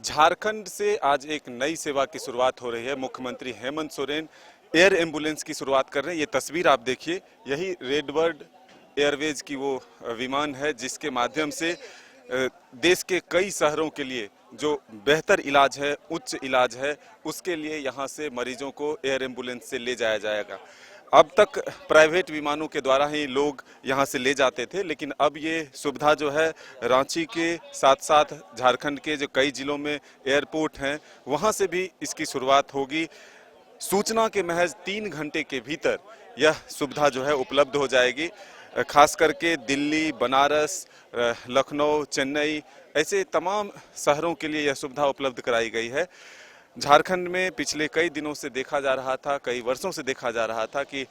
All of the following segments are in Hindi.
झारखंड से आज एक नई सेवा की शुरुआत हो रही है। मुख्यमंत्री हेमंत सोरेन एयर एम्बुलेंस की शुरुआत कर रहे हैं। ये तस्वीर आप देखिए, यही रेडबर्ड एयरवेज की वो विमान है जिसके माध्यम से देश के कई शहरों के लिए जो बेहतर इलाज है, उच्च इलाज है, उसके लिए यहाँ से मरीजों को एयर एम्बुलेंस से ले जाया जाएगा। अब तक प्राइवेट विमानों के द्वारा ही लोग यहाँ से ले जाते थे, लेकिन अब ये सुविधा जो है रांची के साथ साथ झारखंड के जो कई जिलों में एयरपोर्ट हैं वहाँ से भी इसकी शुरुआत होगी। सूचना के महज 3 घंटे के भीतर यह सुविधा जो है उपलब्ध हो जाएगी। खास करके दिल्ली, बनारस, लखनऊ, चेन्नई ऐसे तमाम शहरों के लिए यह सुविधा उपलब्ध कराई गई है। झारखंड में पिछले कई दिनों से देखा जा रहा था, कई वर्षों से देखा जा रहा था कि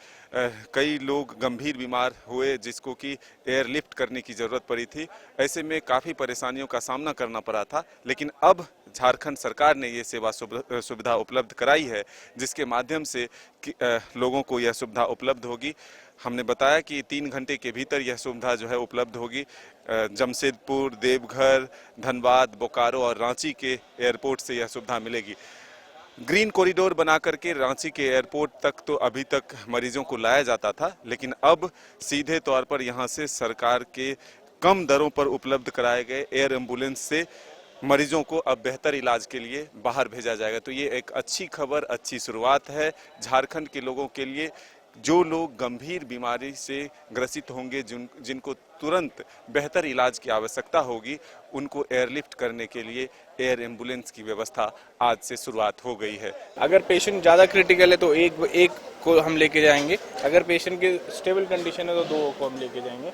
कई लोग गंभीर बीमार हुए जिसको कि एयरलिफ्ट करने की ज़रूरत पड़ी थी। ऐसे में काफ़ी परेशानियों का सामना करना पड़ा था, लेकिन अब झारखंड सरकार ने ये सेवा सुविधा उपलब्ध कराई है जिसके माध्यम से लोगों को यह सुविधा उपलब्ध होगी। हमने बताया कि 3 घंटे के भीतर यह सुविधा जो है उपलब्ध होगी। जमशेदपुर, देवघर, धनबाद, बोकारो और रांची के एयरपोर्ट से यह सुविधा मिलेगी। ग्रीन कॉरिडोर बना करके रांची के एयरपोर्ट तक तो अभी तक मरीजों को लाया जाता था, लेकिन अब सीधे तौर पर यहाँ से सरकार के कम दरों पर उपलब्ध कराए गए एयर एम्बुलेंस से मरीजों को अब बेहतर इलाज के लिए बाहर भेजा जाएगा। तो ये एक अच्छी खबर, अच्छी शुरुआत है झारखंड के लोगों के लिए। जो लोग गंभीर बीमारी से ग्रसित होंगे, जिनको तुरंत बेहतर इलाज की आवश्यकता होगी, उनको एयरलिफ्ट करने के लिए एयर एम्बुलेंस की व्यवस्था आज से शुरुआत हो गई है। अगर पेशेंट ज़्यादा क्रिटिकल है तो एक को हम लेके जाएंगे, अगर पेशेंट की स्टेबल कंडीशन है तो 2 को हम लेके जाएंगे।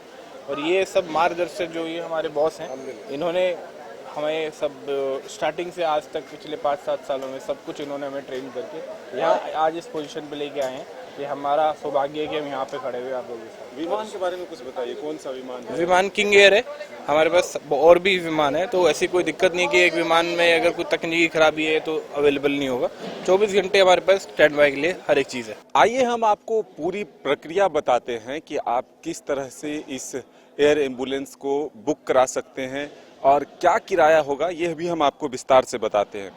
और ये सब मार्गदर्शक जो ये हमारे बॉस हैं, इन्होंने हमें सब स्टार्टिंग से आज तक पिछले 5-7 सालों में सब कुछ इन्होंने हमें ट्रेन करके यहाँ आज इस पोजीशन पे लेके आए हैं। ये हमारा सौभाग्य है कि हम यहाँ पे खड़े हुए आप लोगों के साथ। विमान के बारे में कुछ बताइए, कौन सा विमान है? विमान किंग एयर है, हमारे पास और भी विमान है, तो ऐसी कोई दिक्कत नहीं कि एक विमान में अगर कोई तकनीकी खराबी है तो अवेलेबल नहीं होगा। 24 घंटे हमारे पास स्टैंड बाय के लिए हर एक चीज़ है। आइए हम आपको पूरी प्रक्रिया बताते हैं कि आप किस तरह से इस एयर एम्बुलेंस को बुक करा सकते हैं और क्या किराया होगा, यह भी हम आपको विस्तार से बताते हैं।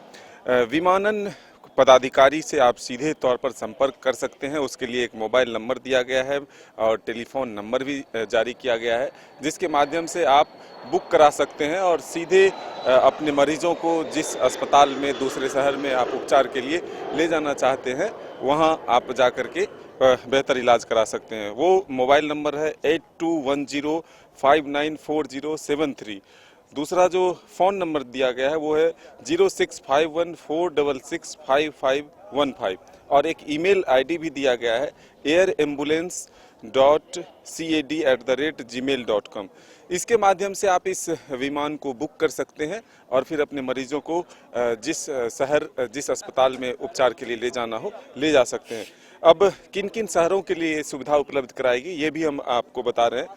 विमानन पदाधिकारी से आप सीधे तौर पर संपर्क कर सकते हैं। उसके लिए एक मोबाइल नंबर दिया गया है और टेलीफोन नंबर भी जारी किया गया है, जिसके माध्यम से आप बुक करा सकते हैं और सीधे अपने मरीजों को जिस अस्पताल में दूसरे शहर में आप उपचार के लिए ले जाना चाहते हैं वहां आप जा कर के बेहतर इलाज करा सकते हैं। वो मोबाइल नंबर है 8210594073। दूसरा जो फ़ोन नंबर दिया गया है वो है 065146655515 और एक ईमेल आईडी भी दिया गया है airambulance.cad@gmail.com। इसके माध्यम से आप इस विमान को बुक कर सकते हैं और फिर अपने मरीजों को जिस शहर, जिस अस्पताल में उपचार के लिए ले जाना हो ले जा सकते हैं। अब किन किन शहरों के लिए ये सुविधा उपलब्ध कराएगी ये भी हम आपको बता रहे हैं।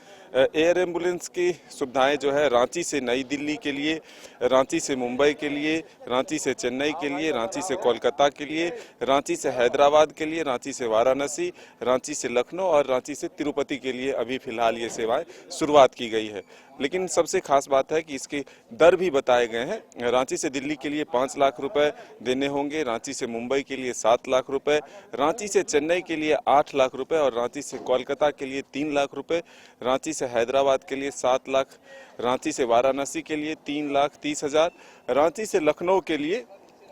एयर एम्बुलेंस की सुविधाएं जो है रांची से नई दिल्ली के लिए, रांची से मुंबई के लिए, रांची से चेन्नई के लिए, रांची से कोलकाता के लिए, रांची से हैदराबाद के लिए, रांची से वाराणसी, रांची से लखनऊ और रांची से तिरुपति के लिए अभी फिलहाल ये सेवाएं शुरुआत की गई है। लेकिन सबसे खास बात है कि इसके दर भी बताए गए हैं। रांची से दिल्ली के लिए 5 लाख रुपए देने होंगे, रांची से मुंबई के लिए 7 लाख रुपए, रांची से चेन्नई के लिए 8 लाख रुपए और रांची से कोलकाता के लिए 3 लाख रुपए, रांची से हैदराबाद के लिए 7 लाख, रांची से वाराणसी के लिए 3,30,000, रांची से लखनऊ के लिए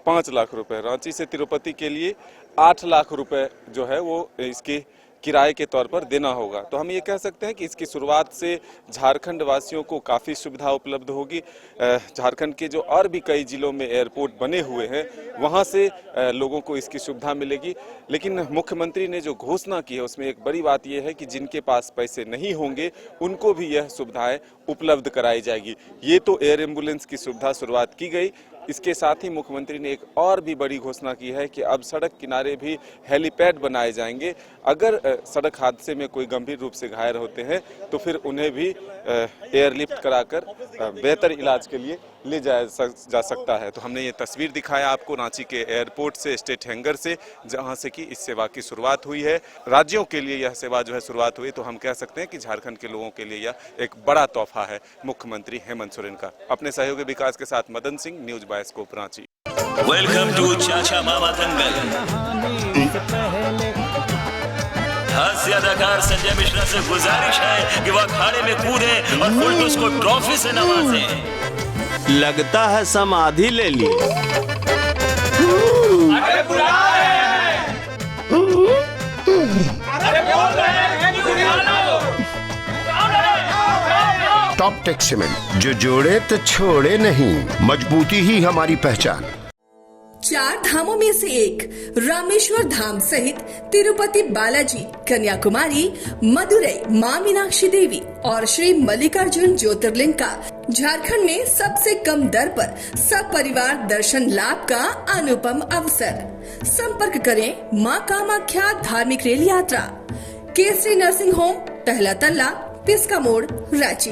5 लाख रुपए, रांची से तिरुपति के लिए 8 लाख रुपए जो है वो इसके किराए के तौर पर देना होगा। तो हम ये कह सकते हैं कि इसकी शुरुआत से झारखंड वासियों को काफ़ी सुविधा उपलब्ध होगी। झारखंड के जो और भी कई जिलों में एयरपोर्ट बने हुए हैं वहाँ से लोगों को इसकी सुविधा मिलेगी। लेकिन मुख्यमंत्री ने जो घोषणा की है उसमें एक बड़ी बात यह है कि जिनके पास पैसे नहीं होंगे उनको भी यह सुविधाएं उपलब्ध कराई जाएगी। ये तो एयर एम्बुलेंस की सुविधा शुरुआत की गई, इसके साथ ही मुख्यमंत्री ने एक और भी बड़ी घोषणा की है कि अब सड़क किनारे भी हेलीपैड बनाए जाएंगे। अगर सड़क हादसे में कोई गंभीर रूप से घायल होते हैं तो फिर उन्हें भी एयरलिफ्ट कराकर बेहतर इलाज के लिए ले जाया जा सकता है। तो हमने ये तस्वीर दिखाया आपको रांची के एयरपोर्ट से, स्टेट हैंगर से, जहां से कि इस सेवा की शुरुआत हुई है। राज्यों के लिए यह सेवा जो है शुरुआत हुई, तो हम कह सकते हैं कि झारखंड के लोगों के लिए यह एक बड़ा तोहफा है मुख्यमंत्री हेमंत सोरेन का। अपने सहयोगी विकास के साथ Madan Singh, news bioscope Ranchi. Welcome to Chacha Mama दंगल। हास्य अदाकार संजय मिश्रा से गुजारिश है कि वह अखाड़े में कूदे और फुलटूस को ट्रॉफी से नवाजे। लगता है समाधि ले ली। अरे बुला रहे हैं। अरे बोल रहे हैं कि बुला लो। टॉप टेक सीमेंट, जो जोड़े तो छोड़े नहीं, मजबूती ही हमारी पहचान। 4 धामों में से एक रामेश्वर धाम सहित तिरुपति बालाजी, कन्याकुमारी, मदुरई मां मीनाक्षी देवी और श्री मल्लिकार्जुन ज्योतिर्लिंग का झारखंड में सबसे कम दर पर सब परिवार दर्शन लाभ का अनुपम अवसर। संपर्क करें मां कामाख्या धार्मिक रेल यात्रा, केसरी नर्सिंग होम, पहला तल्ला, पिस्का मोड़, रांची।